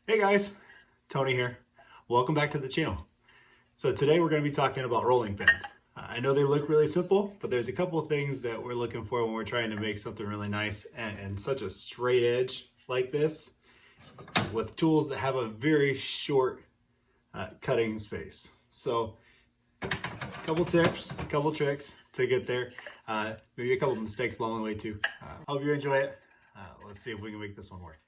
Hey guys, Tony here. Welcome back to the channel. So today we're going to be talking about rolling pins. I know they look really simple, but there's a couple of things that we're looking for when we're trying to make something really nice and such a straight edge like this with tools that have a very short cutting space. So a couple tips, a couple tricks to get there. Maybe a couple mistakes along the way too. Hope you enjoy it. Let's see if we can make this one work.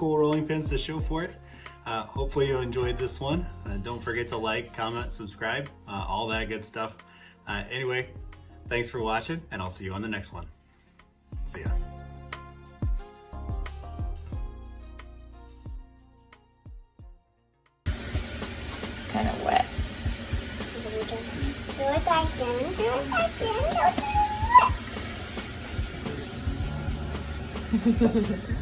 cool rolling pins to show for it. Hopefully you enjoyed this one. Don't forget to like, comment, subscribe, all that good stuff. Anyway, thanks for watching, and I'll see you on the next one. See ya. It's kind of wet. Do it again.